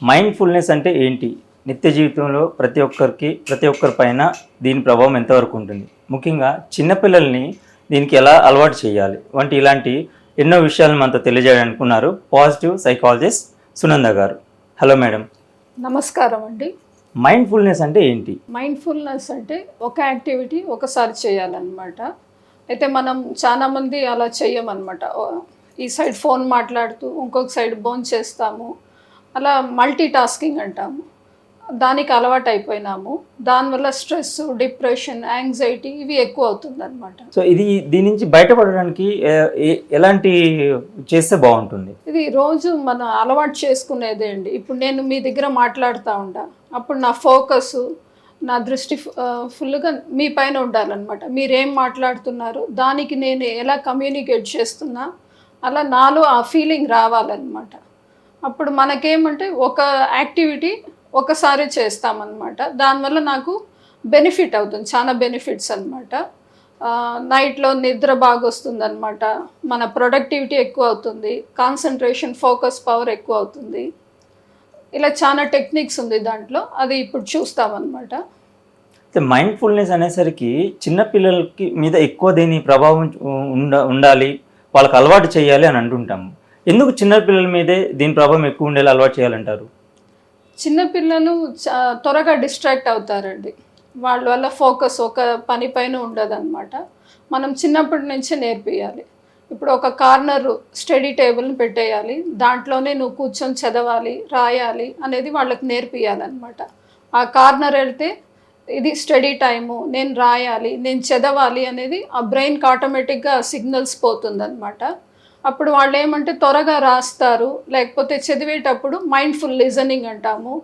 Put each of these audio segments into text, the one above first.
Mindfulness అంటే ఏంటి? నిత్య జీవితంలో ప్రతి ఒక్కరి పైన దీని ప్రభావం ఎంతవరకు ఉంటుంది? ముఖ్యంగా చిన్న పిల్లల్ని దీనికి ఎలా అలవాటు చేయాలి? ఇలాంటి ఎన్నో విషయాలను మనతో తెలియజేయడానికి ఉన్నారు పాజిటివ్ సైకాలజిస్ట్ సునంద గారు. Hello madam. నమస్కారం అండి. మైండ్‌ఫుల్‌నెస్ అంటే ఏంటి? మైండ్‌ఫుల్‌నెస్ అంటే ఒక యాక్టివిటీ ఒకసారి చేయాలన్నమాట. అయితే మనం చాలామంది అలా చెయ్యమన్నమాట. ఈ సైడ్ ఫోన్ మాట్లాడుతూ ఇంకొక సైడ్ భోంచేస్తాము. అలా మల్టీ టాస్కింగ్ అంటాము. దానికి అలవాటు అయిపోయినాము. దానివల్ల స్ట్రెస్, డిప్రెషన్, యాంగ్జైటీ ఇవి ఎక్కువ అవుతుందన్నమాట. సో దీని నుంచి బయటపడడానికి ఎలాంటి చేస్తే బాగుంటుంది? ఇది రోజు మనం అలవాటు చేసుకునేదే అండి. ఇప్పుడు నేను మీ దగ్గర మాట్లాడుతూ ఉంటా, అప్పుడు నా ఫోకస్, నా దృష్టి ఫుల్గా మీ పైన ఉండాలన్నమాట. మీరేం మాట్లాడుతున్నారు, దానికి నేను ఎలా కమ్యూనికేట్ చేస్తున్నా, అలా నాలో ఆ ఫీలింగ్ రావాలన్నమాట. అప్పుడు మనకేమంటే ఒక యాక్టివిటీ ఒకసారి చేస్తామన్నమాట. దానివల్ల నాకు బెనిఫిట్ అవుతుంది, చాలా బెనిఫిట్స్ అనమాట. నైట్లో నిద్ర బాగా వస్తుందన్నమాట. మన ప్రొడక్టివిటీ ఎక్కువ అవుతుంది, కాన్సన్ట్రేషన్, ఫోకస్ పవర్ ఎక్కువ అవుతుంది. ఇలా చాలా టెక్నిక్స్ ఉంది దాంట్లో, అది ఇప్పుడు చూస్తామన్నమాట. మైండ్‌ఫుల్‌నెస్ అనేసరికి చిన్నపిల్లలకి మీద ఎక్కువ దీని ప్రభావం ఉండాలి, వాళ్ళకి అలవాటు చేయాలి అని అంటుంటాము. ఎందుకు చిన్నపిల్లల మీదే దీని ప్రభావం ఎక్కువ ఉండేలా అలవాటు చేయాలంటారు? చిన్నపిల్లలు త్వరగా డిస్ట్రాక్ట్ అవుతారండి. వాళ్ళ వల్ల ఫోకస్ ఒక పని పైన ఉండదన్నమాట. మనం చిన్నప్పటి నుంచే నేర్పియాలి. ఇప్పుడు ఒక కార్నర్ స్టడీ టేబుల్ని పెట్టేయాలి, దాంట్లోనే నువ్వు కూర్చొని చదవాలి, రాయాలి అనేది వాళ్ళకి నేర్పియాలన్నమాట. ఆ కార్నర్ వెళ్తే ఇది స్టడీ టైము, నేను రాయాలి, నేను చదవాలి అనేది ఆ బ్రెయిన్కి ఆటోమేటిక్గా సిగ్నల్స్ పోతుందన్నమాట. అప్పుడు వాళ్ళు ఏమంటే త్వరగా రాస్తారు, లేకపోతే చదివేటప్పుడు మైండ్ఫుల్ లిజనింగ్ అంటాము.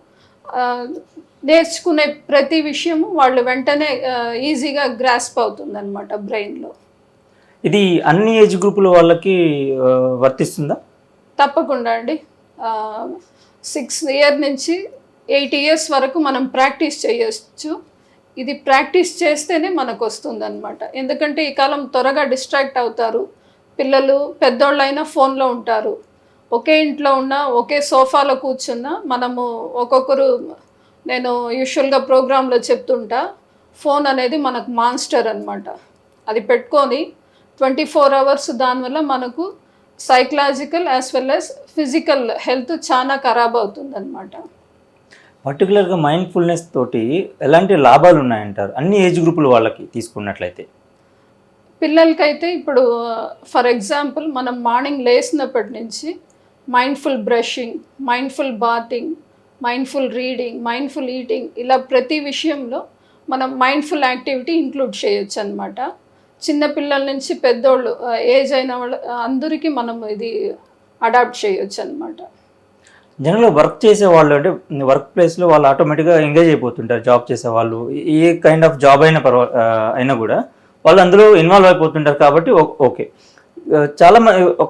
నేర్చుకునే ప్రతి విషయము వాళ్ళు వెంటనే ఈజీగా గ్రాస్ప్ అవుతుందన్నమాట బ్రెయిన్లో. ఇది అన్ని ఏజ్ గ్రూపుల వాళ్ళకి వర్తిస్తుందా? తప్పకుండా అండి. 6 ఇయర్ నుంచి 8 ఇయర్స్ వరకు మనం ప్రాక్టీస్ చేయొచ్చు. ఇది ప్రాక్టీస్ చేస్తేనే మనకు వస్తుందన్నమాట. ఎందుకంటే ఈ కాలం త్వరగా డిస్ట్రాక్ట్ అవుతారు. పిల్లలు, పెద్దోళ్ళైనా ఫోన్లో ఉంటారు. ఒకే ఇంట్లో ఉన్న, ఒకే సోఫాలో కూర్చున్నా మనము ఒక్కొక్కరు, నేను యూజువల్గా ప్రోగ్రాంలో చెప్తుంటా, ఫోన్ అనేది మనకు మాన్స్టర్ అనమాట. అది పెట్టుకొని 24 అవర్స్ దానివల్ల మనకు psychological as well as physical health చాలా ఖరాబ్ అవుతుందన్నమాట. పర్టికులర్గా మైండ్‌ఫుల్‌నెస్ తోటి ఎలాంటి లాభాలు ఉన్నాయంటారు అన్ని ఏజ్ గ్రూపుల వాళ్ళకి తీసుకున్నట్లయితే? పిల్లలకైతే ఇప్పుడు ఫర్ ఎగ్జాంపుల్ మనం మార్నింగ్ లేచినప్పటి నుంచి mindful brushing, mindful bathing, mindful reading, mindful eating, ఇలా ప్రతి విషయంలో మనం మైండ్ఫుల్ యాక్టివిటీ ఇంక్లూడ్ చేయొచ్చు అనమాట. చిన్నపిల్లల నుంచి పెద్దోళ్ళు, ఏజ్ అయిన వాళ్ళు అందరికీ మనం ఇది అడాప్ట్ చేయొచ్చు అనమాట. జనరల్గా వర్క్ చేసేవాళ్ళు అంటే వర్క్ ప్లేస్లో వాళ్ళు ఆటోమేటిక్గా ఎంగేజ్ అయిపోతుంటారు. జాబ్ చేసేవాళ్ళు ఏ కైండ్ ఆఫ్ జాబ్ అయినా కూడా వాళ్ళు అందులో ఇన్వాల్వ్ అయిపోతుంటారు కాబట్టి ఓకే. చాలా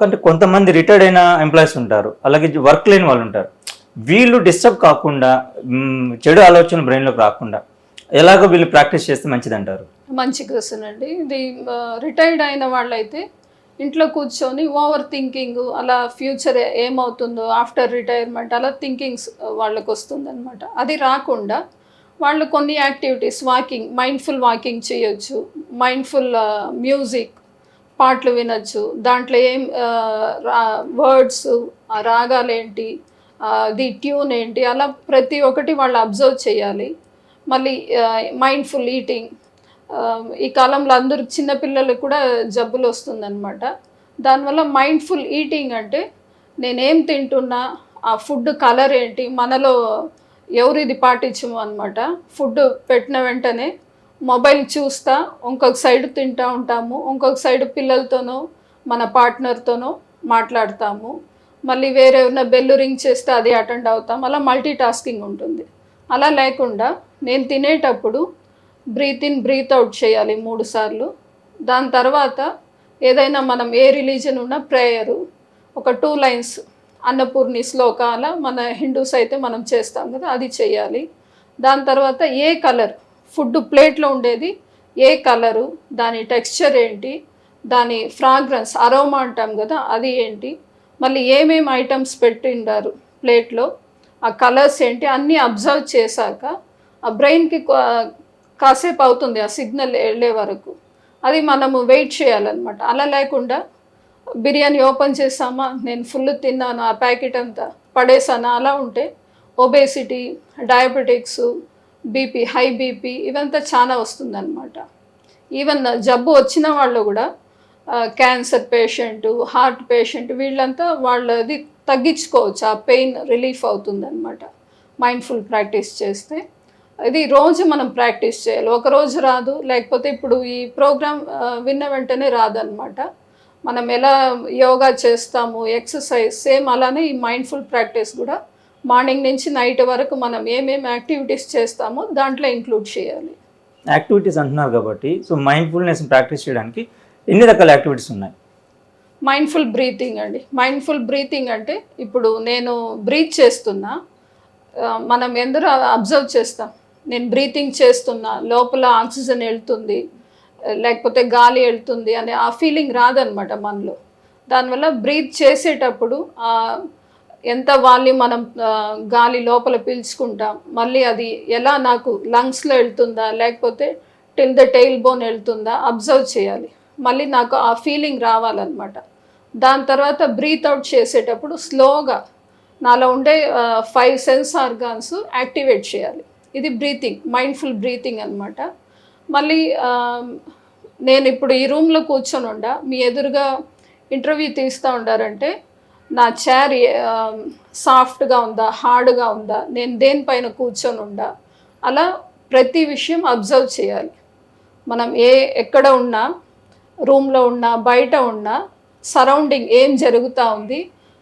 అంటే కొంతమంది రిటైర్డ్ అయిన ఎంప్లాయీస్ ఉంటారు, అలాగే వర్క్ లేని వాళ్ళు ఉంటారు. వీళ్ళు డిస్టర్బ్ కాకుండా, చెడు ఆలోచన బ్రెయిన్లోకి రాకుండా ఎలాగో వీళ్ళు ప్రాక్టీస్ చేస్తే మంచిది అంటారు? మంచి క్వశ్చన్ అండి ఇది. రిటైర్డ్ అయిన వాళ్ళైతే ఇంట్లో కూర్చొని ఓవర్ థింకింగ్, అలా ఫ్యూచర్ ఏమవుతుందో ఆఫ్టర్ రిటైర్మెంట్, అలా థింకింగ్స్ వాళ్ళకు వస్తుందన్నమాట. అది రాకుండా వాళ్ళు కొన్ని యాక్టివిటీస్, వాకింగ్, మైండ్ఫుల్ వాకింగ్ చేయొచ్చు, మైండ్ఫుల్ మ్యూజిక్, పాటలు వినొచ్చు. దాంట్లో ఏం వర్డ్స్, రాగాలేంటి, ది ట్యూన్ ఏంటి, అలా ప్రతి ఒక్కటి వాళ్ళు అబ్జర్వ్ చేయాలి. మళ్ళీ మైండ్ఫుల్ ఈటింగ్, ఈ కాలంలో అందరూ చిన్నపిల్లలకు కూడా జబ్బులు వస్తుందన్నమాట. దానివల్ల మైండ్ఫుల్ ఈటింగ్ అంటే నేనేం తింటున్నా, ఆ ఫుడ్ కలర్ ఏంటి, మనలో ఎవరు ఇది పాటించము అనమాట. ఫుడ్ పెట్టిన వెంటనే మొబైల్ చూస్తా ఇంకొక సైడ్ తింటూ ఉంటాము, ఇంకొక సైడ్ పిల్లలతోనో మన పార్ట్నర్తోనో మాట్లాడతాము, మళ్ళీ వేరే ఎవరైనా బెల్ రింగ్ చేస్తే అది అటెండ్ అవుతాం. అలా మల్టీ టాస్కింగ్ ఉంటుంది. అలా లేకుండా నేను తినేటప్పుడు బ్రీత్ ఇన్ బ్రీత్ అవుట్ చేయాలి 3 సార్లు. దాని తర్వాత ఏదైనా మనం ఏ రిలీజన్ ఉన్నా ప్రేయరు ఒక 2 లైన్స్, అన్నపూర్ణి శ్లోకాల మన హిందూస్ అయితే మనం చేస్తాం కదా, అది చేయాలి. దాని తర్వాత ఏ కలర్ ఫుడ్ ప్లేట్లో ఉండేది, ఏ కలరు, దాని టెక్స్చర్ ఏంటి, దాని ఫ్రాగ్రెన్స్, అరోమా అంటాం కదా, అది ఏంటి, మళ్ళీ ఏమేమి ఐటమ్స్ పెట్టిండారు ప్లేట్లో, ఆ కలర్స్ ఏంటి అన్నీ అబ్జర్వ్ చేశాక ఆ బ్రెయిన్కి కాసేపు అవుతుంది ఆ సిగ్నల్ వెళ్ళే వరకు. అది మనము వెయిట్ చేయాలన్నమాట. అలా లేకుండా బిర్యానీ ఓపెన్ చేసామా, నేను ఫుల్ తిన్నాను, ఆ ప్యాకెట్ అంతా పడేసాను, అలా ఉంటే obesity, diabetics, BP, high BP ఇవంతా చాలా వస్తుందన్నమాట. ఈవెన్ జబ్బు వచ్చిన వాళ్ళు కూడా క్యాన్సర్ పేషెంట్, హార్ట్ పేషెంట్ వీళ్ళంతా వాళ్ళది తగ్గించుకోవచ్చు, ఆ పెయిన్ రిలీఫ్ అవుతుందన్నమాట మైండ్ఫుల్ ప్రాక్టీస్ చేస్తే. ఇది రోజు మనం ప్రాక్టీస్ చేయాలి. ఒకరోజు రాదు, లేకపోతే ఇప్పుడు ఈ ప్రోగ్రామ్ విన్న వెంటనే రాదనమాట. మనం ఎలా యోగా చేస్తాము, ఎక్సర్సైజ్ సేమ్ అలానే ఈ మైండ్ఫుల్ ప్రాక్టీస్ కూడా మార్నింగ్ నుంచి నైట్ వరకు మనం ఏమేమి యాక్టివిటీస్ చేస్తామో దాంట్లో ఇంక్లూడ్ చేయాలి. యాక్టివిటీస్ అంటున్నారు కాబట్టి, సో మైండ్ఫుల్నెస్ ప్రాక్టీస్ చేయడానికి ఎన్ని రకాల యాక్టివిటీస్ ఉన్నాయి? మైండ్ఫుల్ బ్రీతింగ్ అండి. మైండ్ఫుల్ బ్రీతింగ్ అంటే ఇప్పుడు నేను బ్రీత్ చేస్తున్నా, మనం ఎందరో అబ్జర్వ్ చేస్తాం, నేను బ్రీతింగ్ చేస్తున్నా, లోపల ఆక్సిజన్ వెళ్తుంది లేకపోతే గాలి వెళ్తుంది అనే ఆ ఫీలింగ్ రాదనమాట మనలో. దానివల్ల బ్రీత్ చేసేటప్పుడు ఎంత వాల్యూమ్ మనం గాలి లోపల పీల్చుకుంటాం, మళ్ళీ అది ఎలా నాకు లంగ్స్లో వెళ్తుందా లేకపోతే టిల్ ద టెయిల్ బోన్ వెళ్తుందా అబ్జర్వ్ చేయాలి. మళ్ళీ నాకు ఆ ఫీలింగ్ రావాలన్నమాట. దాని తర్వాత బ్రీత్ అవుట్ చేసేటప్పుడు స్లోగా నాలో ఉండే 5 సెన్స్ ఆర్గాన్స్ యాక్టివేట్ చేయాలి. ఇది బ్రీతింగ్, మైండ్ఫుల్ బ్రీతింగ్ అనమాట. మళ్ళీ నేను ఇప్పుడు ఈ రూమ్లో కూర్చొని ఉండా, మీ ఎదురుగా ఇంటర్వ్యూ తీస్తూ ఉండారంటే నా చైర్ సాఫ్ట్గా ఉందా, హార్డ్గా ఉందా, నేను దేనిపైన కూర్చొని ఉండా, అలా ప్రతి విషయం అబ్జర్వ్ చేయాలి. మనం ఎక్కడ ఉన్నా, రూమ్లో ఉన్నా, బయట ఉన్నా, సరౌండింగ్ ఏం జరుగుతూ ఉంది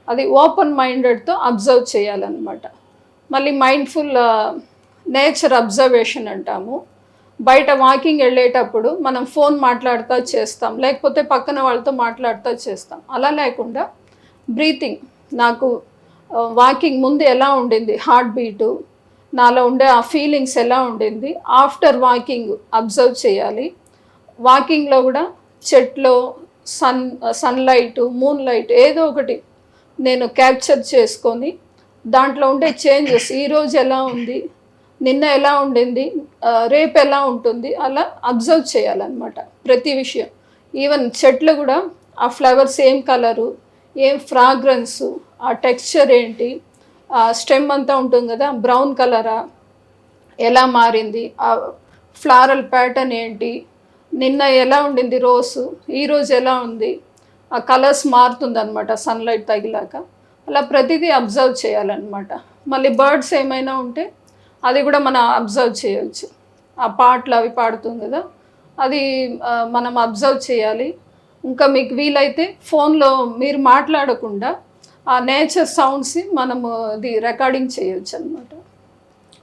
అది ఓపెన్ మైండెడ్తో అబ్జర్వ్ చేయాలన్నమాట. మళ్ళీ మైండ్ఫుల్ నేచర్ అబ్జర్వేషన్ అంటాము. బయట వాకింగ్ వెళ్ళేటప్పుడు మనం ఫోన్ మాట్లాడుతూ చేస్తాం, లేకపోతే పక్కన వాళ్ళతో మాట్లాడుతూ చేస్తాం. అలా లేకుండా బ్రీతింగ్, నాకు వాకింగ్ ముందు ఎలా ఉండింది, హార్ట్ బీటు, నాలో ఉండే ఆ ఫీలింగ్స్ ఎలా ఉండింది, ఆఫ్టర్ వాకింగ్ అబ్జర్వ్ చేయాలి. వాకింగ్లో కూడా చెట్లు, సన్లైట్, మూన్ లైట్ ఏదో ఒకటి నేను క్యాప్చర్ చేసుకొని దాంట్లో ఉండే చేంజెస్, ఈరోజు ఎలా ఉంది, నిన్న ఎలా ఉండింది, రేపు ఎలా ఉంటుంది, అలా అబ్జర్వ్ చేయాలన్నమాట ప్రతి విషయం. ఈవెన్ చెట్లు కూడా ఆ ఫ్లవర్స్ ఏం కలరు, ఏం ఫ్రాగ్రెన్సు, ఆ టెక్స్చర్ ఏంటి, ఆ స్టెమ్ అంతా ఉంటుంది కదా బ్రౌన్ కలరా, ఎలా మారింది, ఆ ఫ్లారల్ ప్యాటర్న్ ఏంటి, నిన్న ఎలా ఉండింది రోజు, ఈరోజు ఎలా ఉంది, ఆ కలర్స్ మారుతుందన్నమాట సన్లైట్ తగిలాక. అలా ప్రతిదీ అబ్జర్వ్ చేయాలన్నమాట. మళ్ళీ బర్డ్స్ ఏమైనా ఉంటే అది కూడా మనం అబ్జర్వ్ చేయవచ్చు. ఆ పాటలు అవి పాడుతుంది కదా, అది మనం అబ్జర్వ్ చేయాలి. ఇంకా మీకు వీలైతే ఫోన్లో మీరు మాట్లాడకుండా ఆ నేచర్ సౌండ్స్ మనము అది రికార్డింగ్ చేయొచ్చు అనమాట.